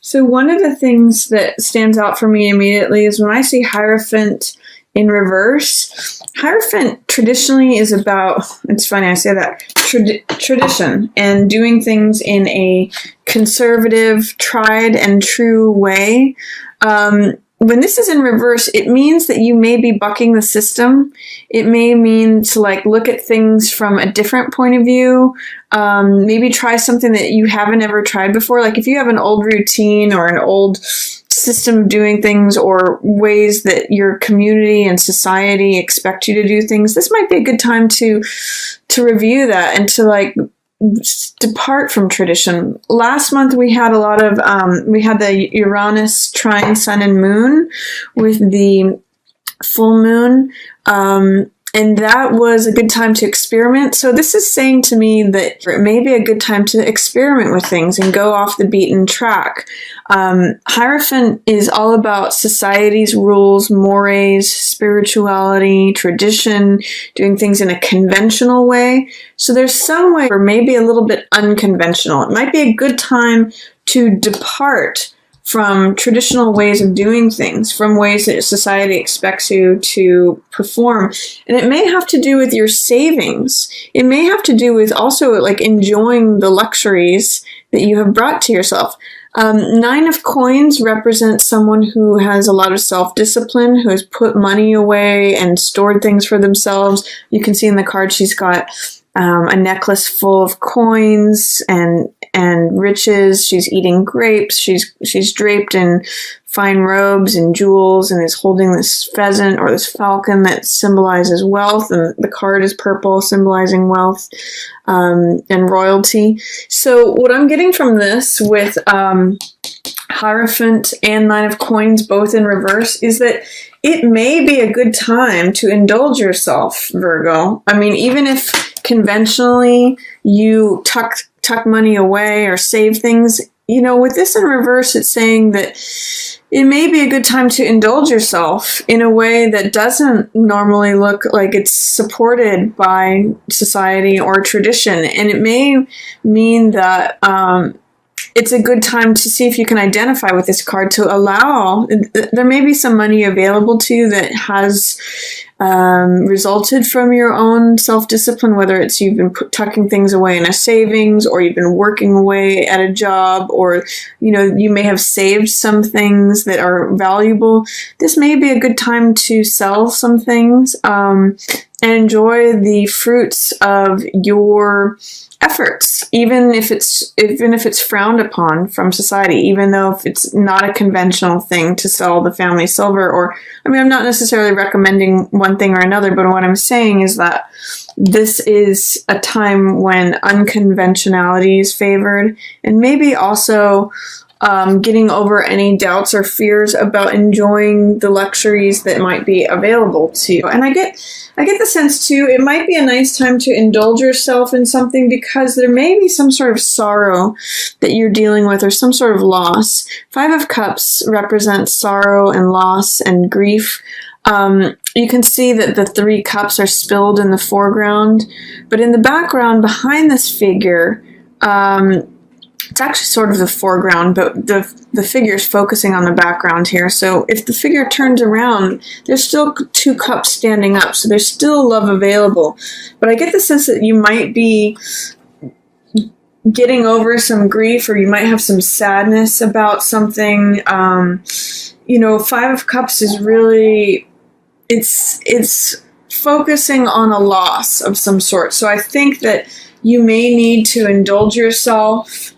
So one of the things that stands out for me immediately is when I see Hierophant in reverse. Hierophant traditionally is about, it's funny I say that, tradition and doing things in a conservative, tried and true way. When this is in reverse, it means that you may be bucking the system. It may mean to like look at things from a different point of view. Maybe try something that you haven't ever tried before. Like if you have an old routine or an old system of doing things or ways that your community and society expect you to do things, this might be a good time to review that and to like depart from tradition. Last month we had a lot of we had the Uranus trine Sun and Moon with the full moon, and that was a good time to experiment. So this is saying to me that it may be a good time to experiment with things and go off the beaten track. Hierophant is all about society's rules, mores, spirituality, tradition, doing things in a conventional way. So there's some way, or maybe a little bit unconventional. It might be a good time to depart from traditional ways of doing things, from ways that society expects you to perform. And it may have to do with your savings. It may have to do with also like enjoying the luxuries that you have brought to yourself. Nine of Coins represents someone who has a lot of self-discipline, who has put money away and stored things for themselves. You can see in the card she's got a necklace full of coins and riches. She's eating grapes. She's draped in fine robes and jewels and is holding this pheasant or this falcon that symbolizes wealth. And the card is purple, symbolizing wealth and royalty. So what I'm getting from this with Hierophant and Nine of Coins both in reverse is that it may be a good time to indulge yourself, Virgo. I mean, even if conventionally you tuck money away or save things, you know, with this in reverse, it's saying that it may be a good time to indulge yourself in a way that doesn't normally look like it's supported by society or tradition. And it may mean that it's a good time to see if you can identify with this card to allow, there may be some money available to you that has resulted from your own self-discipline, whether it's you've been tucking things away in a savings, or you've been working away at a job, or, you know, you may have saved some things that are valuable. This may be a good time to sell some things and enjoy the fruits of your efforts, even if it's frowned upon from society, even though if it's not a conventional thing to sell the family silver. Or, I mean, I'm not necessarily recommending one thing or another, but what I'm saying is that this is a time when unconventionality is favored, and maybe also getting over any doubts or fears about enjoying the luxuries that might be available to you. And I get the sense too, it might be a nice time to indulge yourself in something because there may be some sort of sorrow that you're dealing with, or some sort of loss. Five of Cups represents sorrow and loss and grief. You can see that the 3 cups are spilled in the foreground, but in the background behind this figure, it's actually sort of the foreground, but the figure is focusing on the background here. So if the figure turns around, there's still 2 cups standing up, so there's still love available. But I get the sense that you might be getting over some grief, or you might have some sadness about something. You know, 5 of Cups is really, it's focusing on a loss of some sort. So I think that you may need to indulge yourself,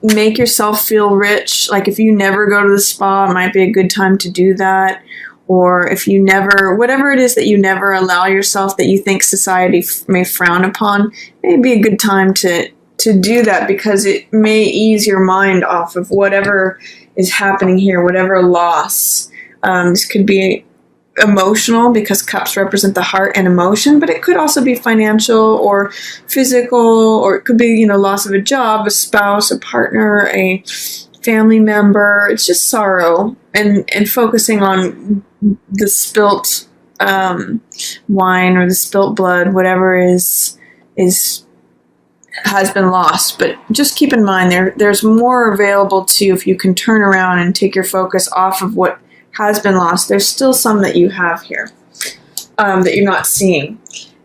make yourself feel rich. Like if you never go to the spa, it might be a good time to do that. Or if you never, whatever it is that you never allow yourself that you think society may frown upon, it may be a good time to do that, because it may ease your mind off of whatever is happening here, whatever loss. This could be emotional, because cups represent the heart and emotion, but it could also be financial or physical, or it could be, you know, loss of a job, a spouse, a partner, a family member. It's just sorrow and focusing on the spilt wine or the spilt blood, whatever is has been lost. But just keep in mind there's more available to you if you can turn around and take your focus off of what has been lost. There's still some that you have here that you're not seeing.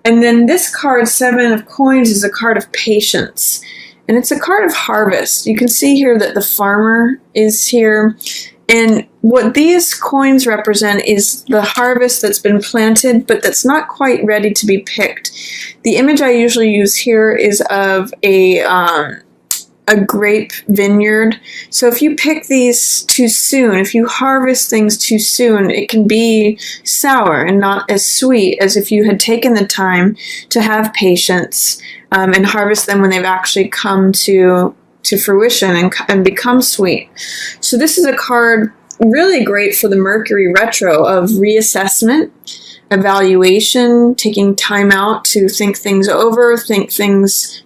And then this card, 7 of Coins, is a card of patience. And it's a card of harvest. You can see here that the farmer is here. And what these coins represent is the harvest that's been planted, but that's not quite ready to be picked. The image I usually use here is of a grape vineyard. So if you pick these too soon, if you harvest things too soon, it can be sour and not as sweet as if you had taken the time to have patience and harvest them when they've actually come to fruition and become sweet. So this is a card really great for the Mercury retro of reassessment, evaluation, taking time out to think things over,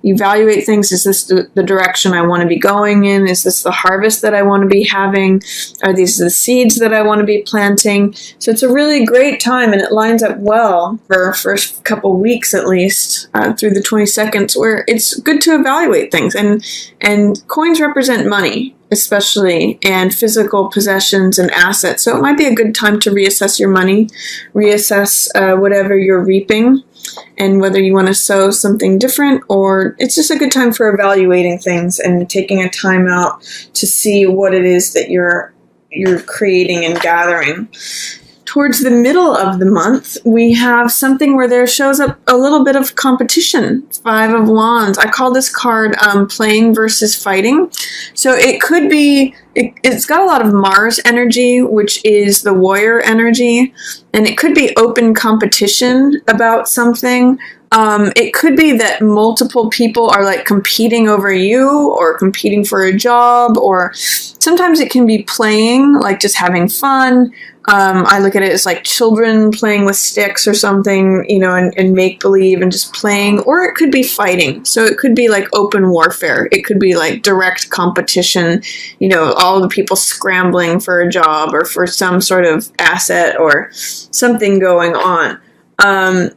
evaluate things. Is this the direction I want to be going in? Is this the harvest that I want to be having? Are these the seeds that I want to be planting? So it's a really great time, and it lines up well for first couple weeks at least, through the 22nd, where it's good to evaluate things. And coins represent money, especially, and physical possessions and assets. So it might be a good time to reassess your money, reassess whatever you're reaping, and whether you want to sow something different, or it's just a good time for evaluating things and taking a time out to see what it is that you're creating and gathering. Towards the middle of the month, we have something where there shows up a little bit of competition. 5 of Wands. I call this card playing versus fighting. So it could be, it's got a lot of Mars energy, which is the warrior energy, and it could be open competition about something. It could be that multiple people are like competing over you or competing for a job, or sometimes it can be playing, like just having fun. I look at it as like children playing with sticks or something, you know, and make believe and just playing, or it could be fighting. So it could be like open warfare. It could be like direct competition, you know, all the people scrambling for a job or for some sort of asset or something going on.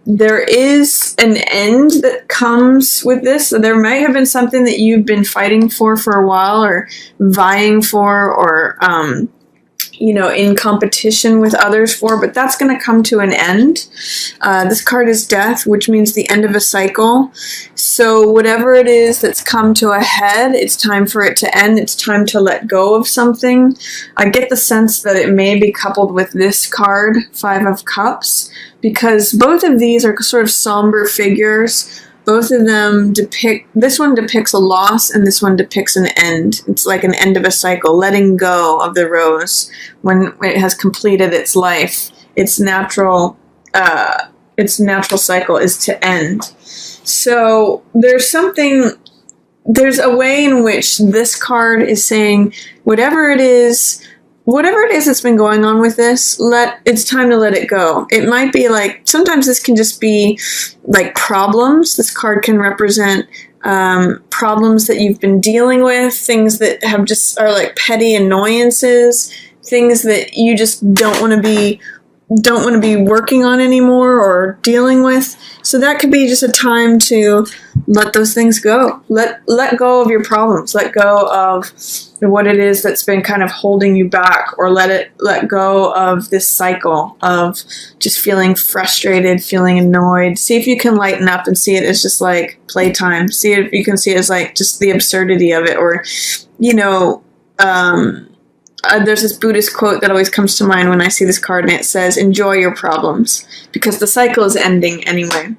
There is an end that comes with this. So there might have been something that you've been fighting for a while, or vying for, or, you know, in competition with others for, but that's going to come to an end. This card is Death, which means the end of a cycle. So whatever it is that's come to a head, it's time for it to end. It's time to let go of something. I get the sense that it may be coupled with this card, 5 of Cups, because both of these are sort of somber figures. Both of them this one depicts a loss, and this one depicts an end. It's like an end of a cycle, letting go of the rose when it has completed its life. Its natural cycle is to end. So there's a way in which this card is saying whatever it is that's been going on with this, it's time to let it go. It might be like, sometimes this can just be like problems. This card can represent problems that you've been dealing with, things that are like petty annoyances, things that you just don't want to be working on anymore or dealing with. So that could be just a time to let those things go. Let go of your problems. Let go of what it is that's been kind of holding you back, or let go of this cycle of just feeling frustrated, feeling annoyed. See if you can lighten up and see it as just like playtime. See if you can see it as like just the absurdity of it, or, you know, there's this Buddhist quote that always comes to mind when I see this card, and it says, enjoy your problems, because the cycle is ending anyway.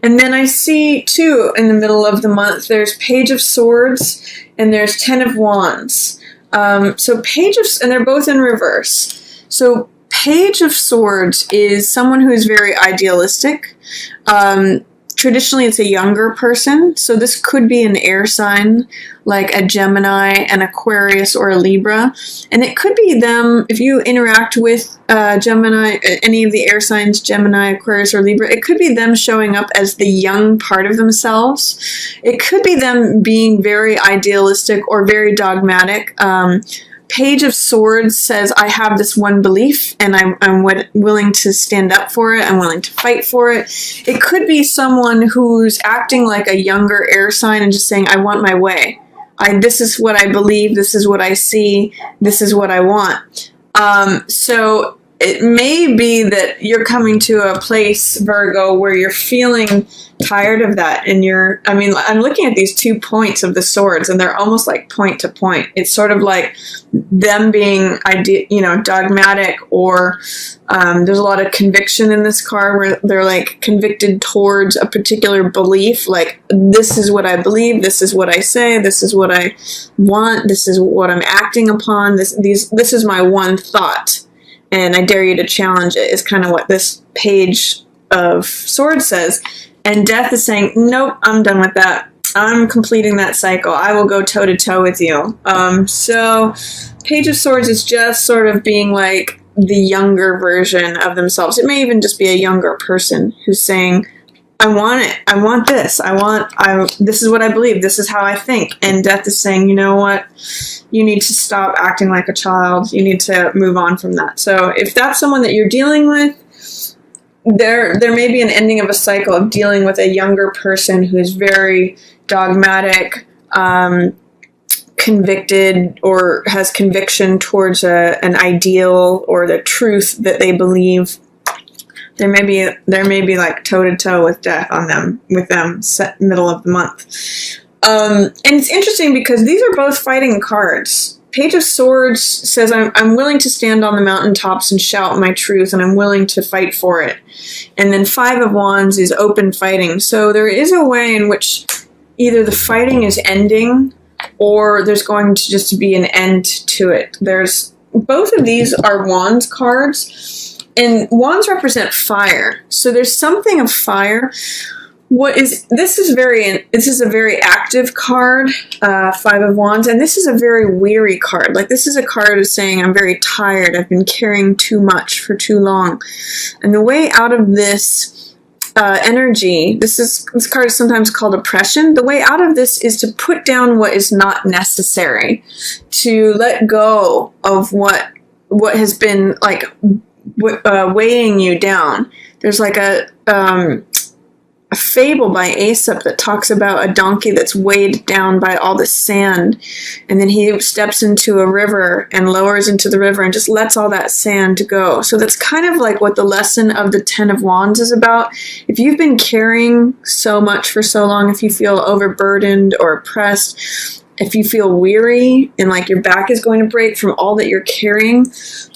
And then I see, too, in the middle of the month, there's Page of Swords, and there's 10 of Wands. And they're both in reverse. So Page of Swords is someone who is very idealistic. Traditionally, it's a younger person, so this could be an air sign, like a Gemini, an Aquarius, or a Libra. And it could be them, if you interact with Gemini, any of the air signs, Gemini, Aquarius, or Libra, it could be them showing up as the young part of themselves. It could be them being very idealistic or very dogmatic. Page of Swords says, I have this one belief and I'm willing to stand up for it. I'm willing to fight for it. It could be someone who's acting like a younger air sign and just saying, I want my way. This is what I believe. This is what I see. This is what I want. So it may be that you're coming to a place, Virgo, where you're feeling tired of that. And I'm looking at these 2 points of the swords, and they're almost like point to point. It's sort of like them being, dogmatic, or there's a lot of conviction in this card where they're like convicted towards a particular belief. Like, this is what I believe. This is what I say. This is what I want. This is what I'm acting upon. This is my one thought. And I dare you to challenge it, is kind of what this Page of Swords says. And Death is saying, nope, I'm done with that. I'm completing that cycle. I will go toe-to-toe with you. So Page of Swords is just sort of being like the younger version of themselves. It may even just be a younger person who's saying, I want it. I want this. This is what I believe. This is how I think. And Death is saying, you know what? You need to stop acting like a child. You need to move on from that. So if that's someone that you're dealing with, there may be an ending of a cycle of dealing with a younger person who is very dogmatic, convicted, or has conviction towards an ideal or the truth that they believe. There may be like toe-to-toe with Death with them set middle of the month. And it's interesting because these are both fighting cards. Page of Swords says, I'm willing to stand on the mountaintops and shout my truth, and I'm willing to fight for it. And then Five of Wands is open fighting. So there is a way in which either the fighting is ending, or there's going to just be an end to it. Both of these are Wands cards, and Wands represent fire. So there's something of fire. This is a very active card, Five of Wands, and this is a very weary card. Like, this is a card of saying, I'm very tired. I've been carrying too much for too long. And the way out of this energy, this card is sometimes called oppression. The way out of this is to put down what is not necessary, to let go of what has been like weighing you down. There's like a fable by Aesop that talks about a donkey that's weighed down by all the sand, and then he steps into a river and lowers into the river and just lets all that sand go. So that's kind of like what the lesson of the Ten of Wands is about. If you've been carrying so much for so long, if you feel overburdened or oppressed, if you feel weary and like your back is going to break from all that you're carrying,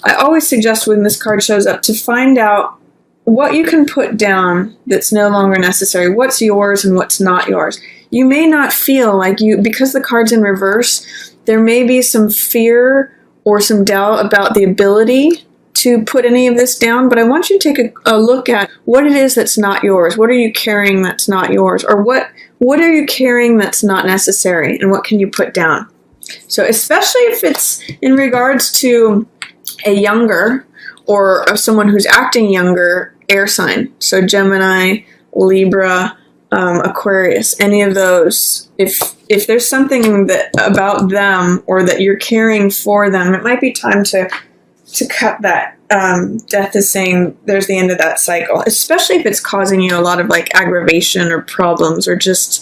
I always suggest when this card shows up to find out what you can put down that's no longer necessary, what's yours and what's not yours. You may not feel like because the card's in reverse, there may be some fear or some doubt about the ability to put any of this down, but I want you to take a look at what it is that's not yours. What are you carrying that's not yours? Or what are you carrying that's not necessary, and what can you put down? So especially if it's in regards to a younger or someone who's acting younger air sign, so Gemini, Libra, Aquarius, any of those, if there's something about them or that you're caring for them, it might be time to cut that. Death is saying there's the end of that cycle, especially if it's causing you a lot of like aggravation or problems, or just,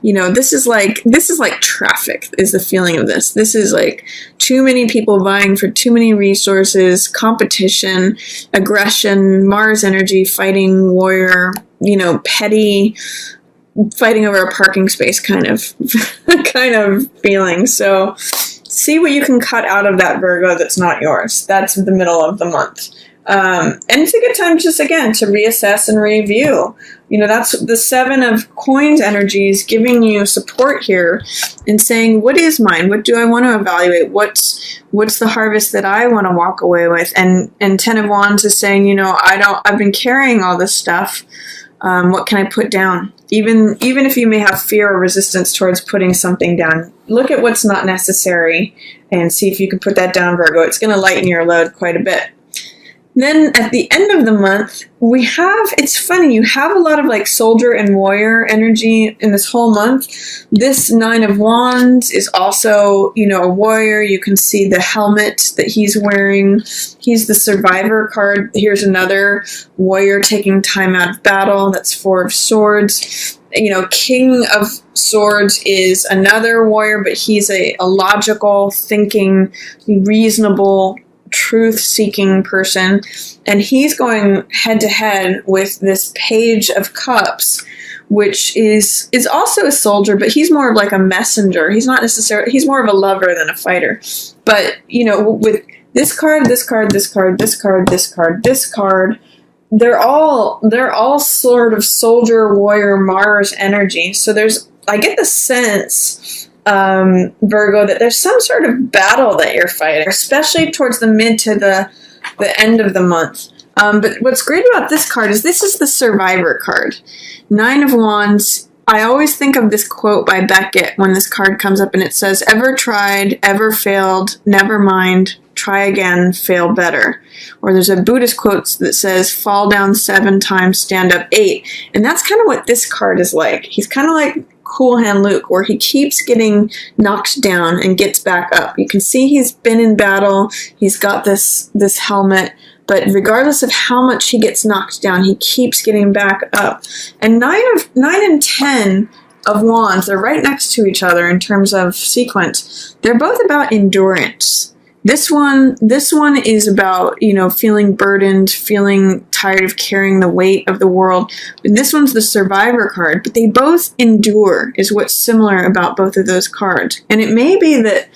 this is like traffic is the feeling of this. This is like too many people vying for too many resources, competition, aggression, Mars energy, fighting warrior, petty, fighting over a parking space kind of feeling. So see what you can cut out of that, Virgo, that's not yours. That's the middle of the month. And it's a good time just, again, to reassess and review. That's the Seven of Coins energies giving you support here and saying, what is mine? What do I want to evaluate? What's the harvest that I want to walk away with? And Ten of Wands is saying, I've been carrying all this stuff. What can I put down? Even if you may have fear or resistance towards putting something down, look at what's not necessary and see if you can put that down, Virgo. It's going to lighten your load quite a bit. Then at the end of the month, we have, it's funny, you have a lot of like soldier and warrior energy in this whole month. This Nine of Wands is also, you know, a warrior. You can see the helmet that he's wearing. He's the survivor card. Here's another warrior taking time out of battle. That's Four of Swords. You know, King of Swords is another warrior, but he's a logical, thinking, reasonable, truth-seeking person, and he's going head-to-head with this Page of Cups, which is also a soldier, but he's more of like a messenger. He's not necessarily, he's more of a lover than a fighter. But, you know, with this card, this card, this card, this card, this card, this card, they're all sort of soldier, warrior, Mars energy. So I get the sense, Virgo, that there's some sort of battle that you're fighting, especially towards the mid to the end of the month. But what's great about this card is this is the survivor card. Nine of Wands. I always think of this quote by Beckett when this card comes up, and it says, "Ever tried, ever failed, never mind, try again, fail better." Or there's a Buddhist quote that says, "Fall down 7 times, stand up 8." And that's kind of what this card is like. He's kind of like Cool Hand Luke, where he keeps getting knocked down and gets back up. You can see he's been in battle. He's got this helmet, but regardless of how much he gets knocked down, he keeps getting back up. And 9 and 10 of Wands, they're right next to each other in terms of sequence. They're both about endurance. This one is about, you know, feeling burdened, feeling tired of carrying the weight of the world. And this one's the survivor card, but they both endure is what's similar about both of those cards. And it may be that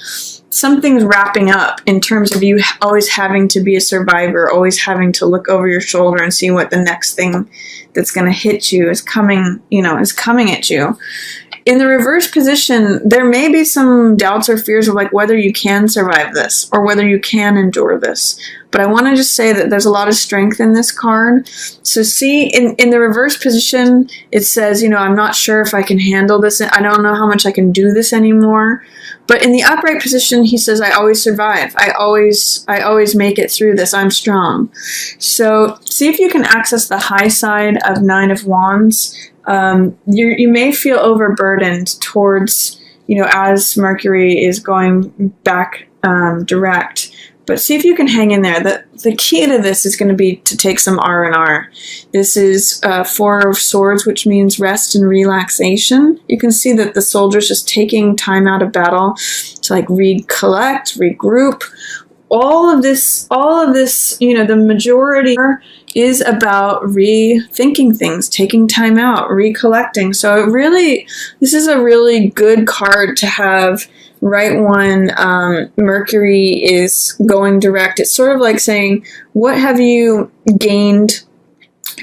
something's wrapping up in terms of you always having to be a survivor, always having to look over your shoulder and see what the next thing that's going to hit you is coming, you know, is coming at you. In the reverse position, there may be some doubts or fears of like whether you can survive this or whether you can endure this. But I want to just say that there's a lot of strength in this card. So see, in the reverse position, it says, you know, I'm not sure if I can handle this. I don't know how much I can do this anymore. But in the upright position, he says, I always survive. I always make it through this. I'm strong. So see if you can access the high side of Nine of Wands. You may feel overburdened towards, you know, as Mercury is going back direct. But see if you can hang in there. The key to this is going to be to take some R&R. This is Four of Swords, which means rest and relaxation. You can see that the soldier's just taking time out of battle to like recollect, regroup. All of this, you know, the majority is about rethinking things, taking time out, recollecting. So this is a really good card to have right when Mercury is going direct. It's sort of like saying, what have you gained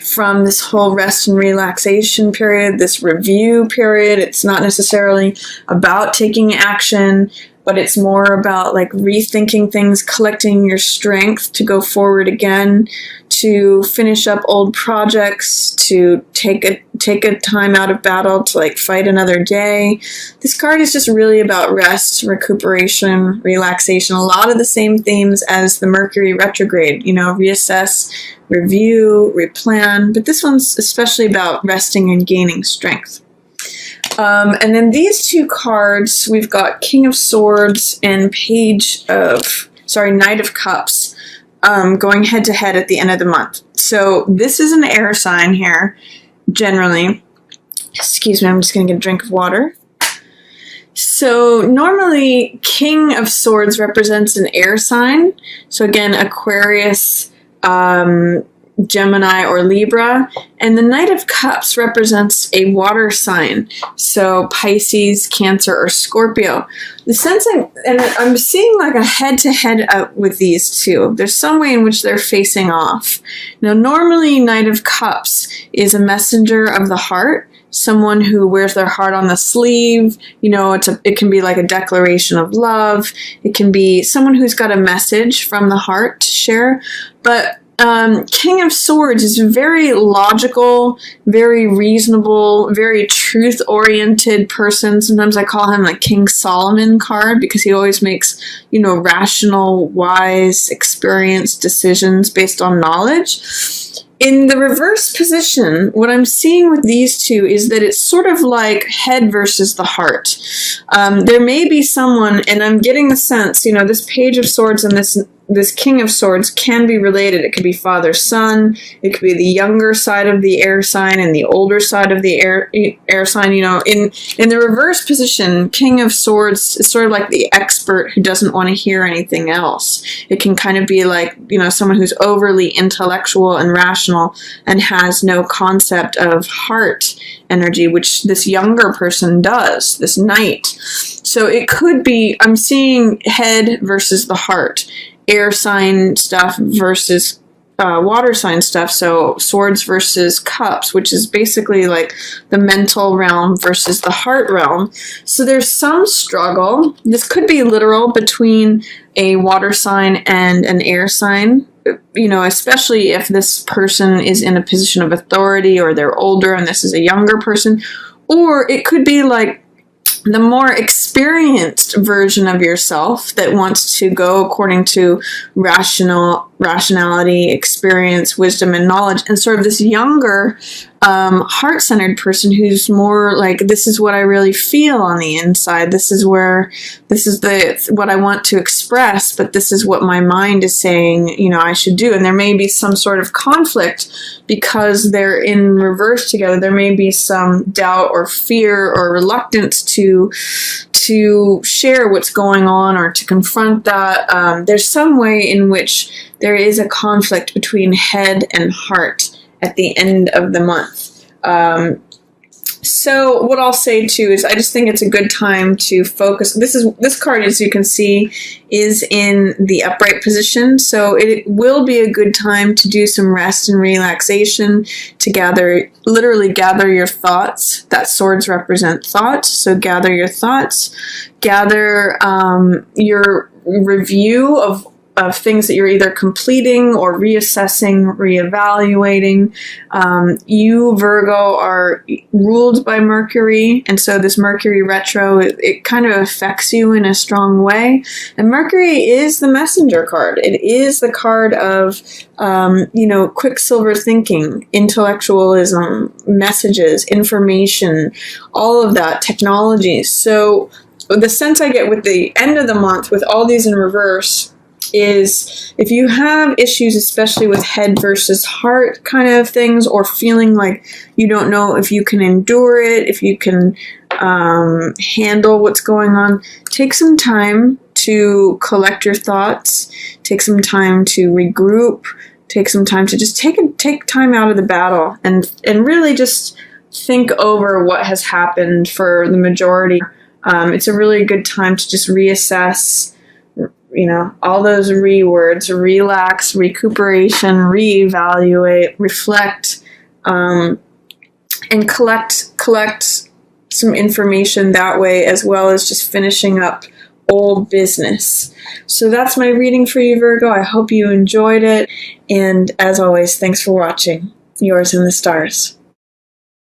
from this whole rest and relaxation period, this review period? It's not necessarily about taking action, but it's more about like rethinking things, collecting your strength to go forward again, to finish up old projects, to take a time out of battle to like fight another day. This card is just really about rest, recuperation, relaxation. A lot of the same themes as the Mercury retrograde, you know, reassess, review, replan. But this one's especially about resting and gaining strength. And then these two cards, we've got King of Swords and Knight of Cups, going head to head at the end of the month. So this is an air sign here, generally. Excuse me, I'm just going to get a drink of water. So normally King of Swords represents an air sign. So again, Aquarius, Gemini, or Libra. And the Knight of Cups represents a water sign. So Pisces, Cancer, or Scorpio. The sense I'm seeing like a head-to-head up with these two. There's some way in which they're facing off. Now, normally Knight of Cups is a messenger of the heart. Someone who wears their heart on the sleeve. You know, it can be like a declaration of love. It can be someone who's got a message from the heart to share. But King of Swords is very logical, very reasonable, very truth-oriented person. Sometimes I call him a King Solomon card because he always makes, rational, wise, experienced decisions based on knowledge. In the reverse position, what I'm seeing with these two is that it's sort of like head versus the heart. There may be someone, and I'm getting the sense, this Page of Swords and this King of Swords can be related. It could be father-son. It could be the younger side of the air sign and the older side of the air sign. In the reverse position, King of Swords is sort of like the expert who doesn't want to hear anything else. It can kind of be like, someone who's overly intellectual and rational and has no concept of heart energy, which this younger person does, this knight. So it could be, I'm seeing head versus the heart. Air sign stuff versus water sign stuff, so swords versus cups, which is basically like the mental realm versus the heart realm. So there's some struggle. This could be literal between a water sign and an air sign, especially if this person is in a position of authority or they're older and this is a younger person. Or it could be like the more experienced version of yourself that wants to go according to rationality, experience, wisdom, and knowledge, and sort of this younger, heart-centered person who's more like, this is what I really feel on the inside. This is what I want to express, but this is what my mind is saying, I should do. And there may be some sort of conflict because they're in reverse together. There may be some doubt or fear or reluctance to share what's going on or to confront that. There's some way in which there is a conflict between head and heart at the end of the month. So what I'll say too is I just think it's a good time to focus. This card, as you can see, is in the upright position. So it will be a good time to do some rest and relaxation, to literally gather your thoughts. That swords represent thoughts. So gather your thoughts, gather your review of things that you're either completing or reassessing, reevaluating. You, Virgo, are ruled by Mercury, and so this Mercury retro, it kind of affects you in a strong way. And Mercury is the messenger card. It is the card of, quicksilver thinking, intellectualism, messages, information, all of that, technology. So the sense I get with the end of the month, with all these in reverse, is if you have issues, especially with head versus heart kind of things, or feeling like you don't know if you can endure it, if you can handle what's going on, take some time to collect your thoughts, take some time to regroup, take some time to just take time out of the battle and really just think over what has happened for the majority. It's a really good time to just reassess, all those words: relax, recuperation, reevaluate, reflect, and collect some information that way, as well as just finishing up old business. So that's my reading for you, Virgo. I hope you enjoyed it. And as always, thanks for watching. Yours in the stars.